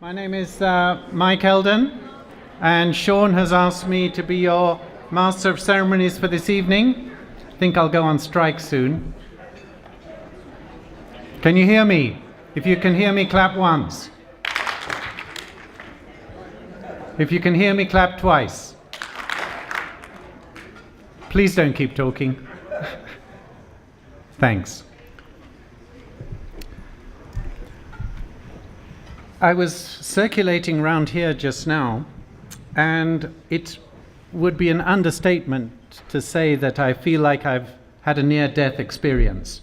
My name is Mike Eldon, and Sean has asked me to be your Master of Ceremonies for this evening. I think I'll go on strike soon. Can you hear me? If you can hear me, clap once. If you can hear me, clap twice. Please don't keep talking. Thanks. I was circulating around here just now, and it would be an understatement to say that I feel like I've had a near-death experience.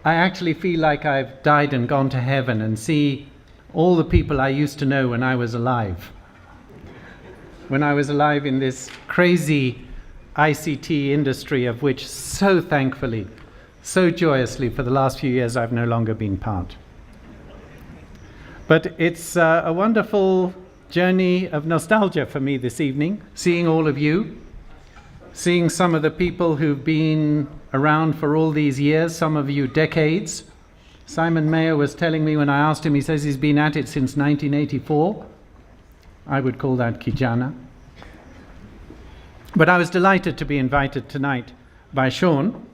I actually feel like I've died and gone to heaven and see all the people I used to know when I was alive. When I was alive in this crazy ICT industry of which so thankfully, so joyously for the last few years I've no longer been part. But it's a wonderful journey of nostalgia for me this evening, seeing all of you, seeing some of the people who've been around for all these years, some of you decades. Simon Mayer was telling me when I asked him, he says he's been at it since 1984. I would call that Kijana. But I was delighted to be invited tonight by Sean.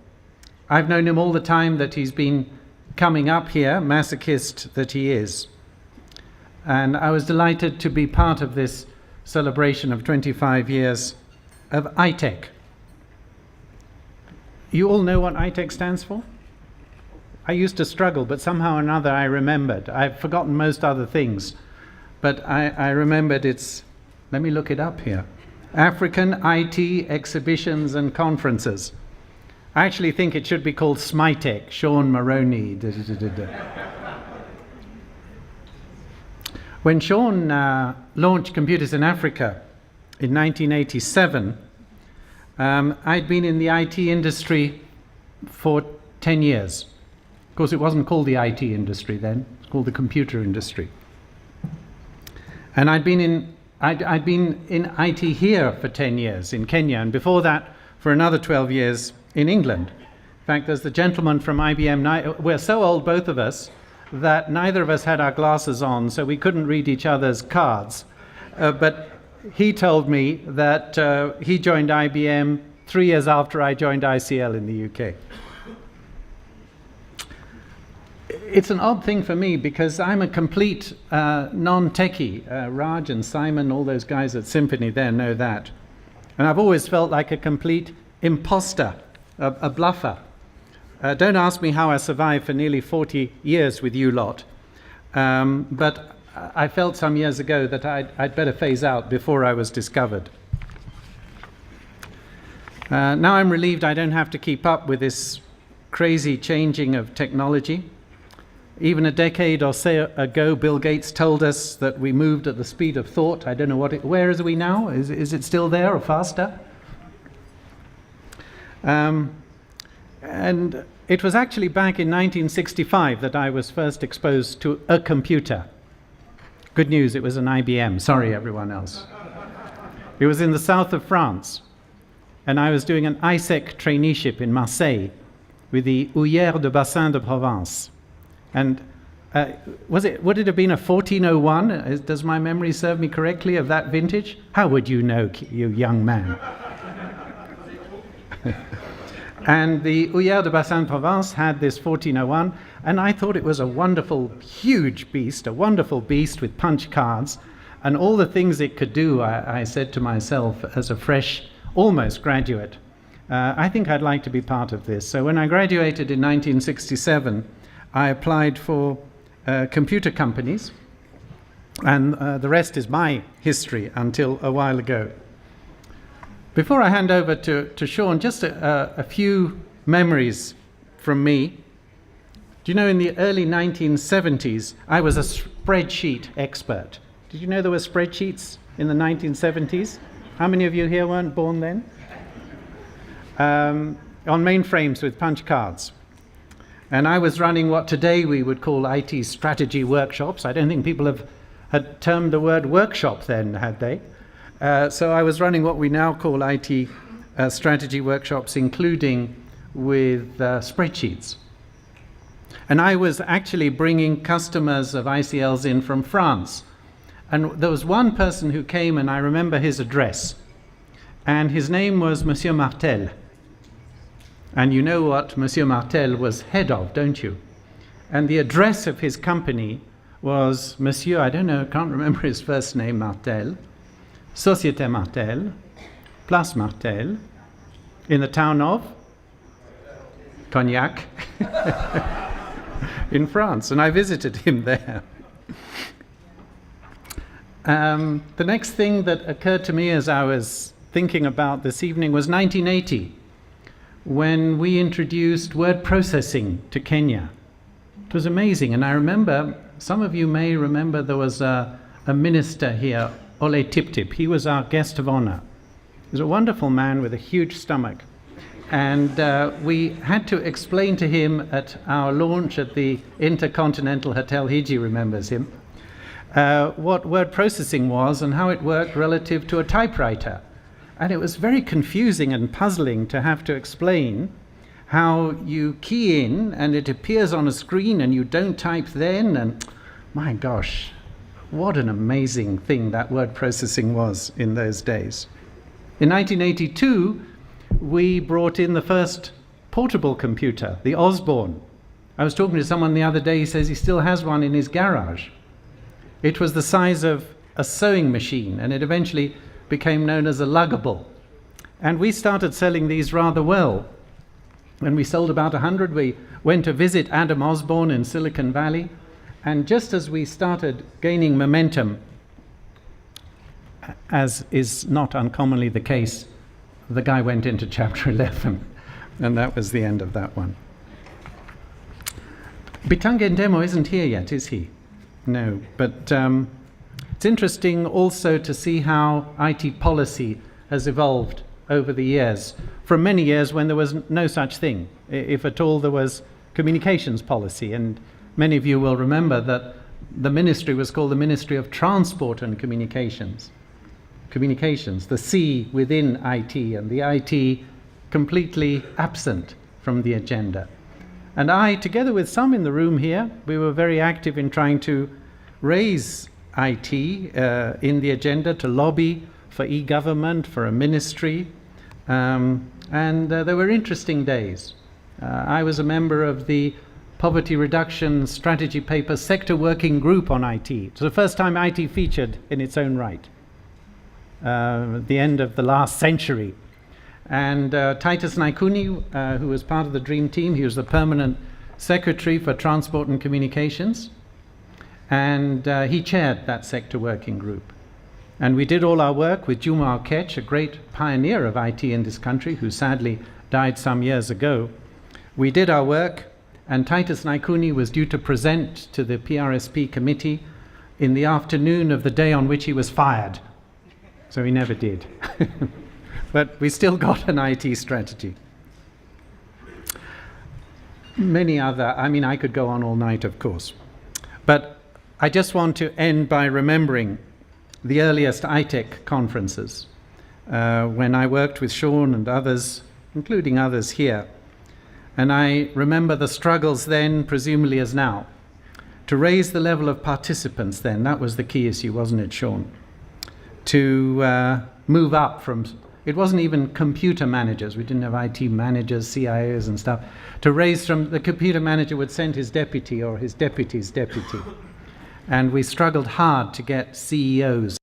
I've known him all the time that he's been coming up here, masochist that he is. And I was delighted to be part of this celebration of 25 years of AITEC. You all know what AITEC stands for? I used to struggle, but somehow or another I remembered. I've forgotten most other things, but I remembered it's, let me look it up here, African IT Exhibitions and Conferences. I actually think it should be called SMITEC, Sean Maroney. When Sean launched Computers in Africa in 1987, I'd been in the IT industry for 10 years. Of course, it wasn't called the IT industry then, it was called the computer industry. And I'd been in IT here for 10 years in Kenya, and before that for another 12 years in England. In fact, there's the gentleman from IBM, we're so old, both of us, that neither of us had our glasses on, so we couldn't read each other's cards. But he told me that he joined IBM 3 years after I joined ICL in the UK. It's an odd thing for me because I'm a complete non-techie. Raj and Simon, all those guys at Symphony there know that. And I've always felt like a complete imposter, a bluffer. Don't ask me how I survived for nearly 40 years with you lot, but I felt some years ago that I'd better phase out before I was discovered. Now I'm relieved I don't have to keep up with this crazy changing of technology. Even a decade or so ago, Bill Gates told us that we moved at the speed of thought. I don't know where is we now? Is it still there or faster? And it was actually back in 1965 that I was first exposed to a computer. Good news, it was an IBM. Sorry, everyone else. It was in the south of France, and I was doing an AITEC traineeship in Marseille with the Houillères de Bassin de Provence. And would it have been a 1401? Does my memory serve me correctly of that vintage? How would you know, you young man? And the Houillères de Bassin de Provence had this 1401, and I thought it was a wonderful, huge beast, a wonderful beast with punch cards, and all the things it could do, I said to myself as a fresh, almost graduate, I think I'd like to be part of this. So when I graduated in 1967, I applied for computer companies, and the rest is my history until a while ago. Before I hand over to Sean, just a few memories from me. Do you know in the early 1970s, I was a spreadsheet expert. Did you know there were spreadsheets in the 1970s? How many of you here weren't born then? On mainframes with punch cards. And I was running what today we would call IT strategy workshops. I don't think people had termed the word workshop then, had they? So I was running what we now call IT strategy workshops, including with spreadsheets. And I was actually bringing customers of ICL's in from France And there was one person who came, and I remember his address. And his name was Monsieur Martel. And you know what Monsieur Martel was head of, don't you? And the address of his company was Monsieur, I don't know, can't remember his first name, Martel, Société Martel, Place Martel, in the town of Cognac, in France. And I visited him there. The next thing that occurred to me as I was thinking about this evening was 1980, when we introduced word processing to Kenya. It was amazing, and I remember, some of you may remember, there was a minister here, Ole Tip Tip. He was our guest of honor. He was a wonderful man with a huge stomach. And we had to explain to him at our launch at the Intercontinental Hotel, Hiji remembers him, what word processing was and how it worked relative to a typewriter. And it was very confusing and puzzling to have to explain how you key in and it appears on a screen and you don't type then. And my gosh, what an amazing thing that word processing was in those days. In 1982, we brought in the first portable computer, the Osborne. I was talking to someone the other day, he says he still has one in his garage. It was the size of a sewing machine, and it eventually became known as a luggable. And we started selling these rather well. When we sold about 100, we went to visit Adam Osborne in Silicon Valley, and just as we started gaining momentum, as is not uncommonly the case, the guy went into chapter 11, and that was the end of that one. Bitange Ndemo isn't here yet, is he? No, but it's interesting also to see how IT policy has evolved over the years. From many years when there was no such thing, if at all there was communications policy, and many of you will remember that the ministry was called the Ministry of Transport and Communications. The C within IT, and the IT completely absent from the agenda. And I, together with some in the room here, we were very active in trying to raise IT in the agenda, to lobby for e-government, for a ministry. And there were interesting days. I was a member of the Poverty Reduction Strategy Paper Sector Working Group on IT. It was the first time IT featured in its own right, at the end of the last century. And Titus Naikuni, who was part of the Dream Team, he was the permanent secretary for Transport and Communications, and he chaired that sector working group. And we did all our work with Juma Okech, a great pioneer of IT in this country, who sadly died some years ago. We did our work, and Titus Naikuni was due to present to the PRSP committee in the afternoon of the day on which he was fired. So he never did. But we still got an IT strategy. Many other, I mean, I could go on all night, of course. But I just want to end by remembering the earliest AITEC conferences, when I worked with Sean and others, including others here. And I remember the struggles then, presumably as now, to raise the level of participants then. That was the key issue, wasn't it, Sean? To move up from, it wasn't even computer managers, we didn't have IT managers, CIOs and stuff, to raise from, the computer manager would send his deputy or his deputy's deputy. And we struggled hard to get CEOs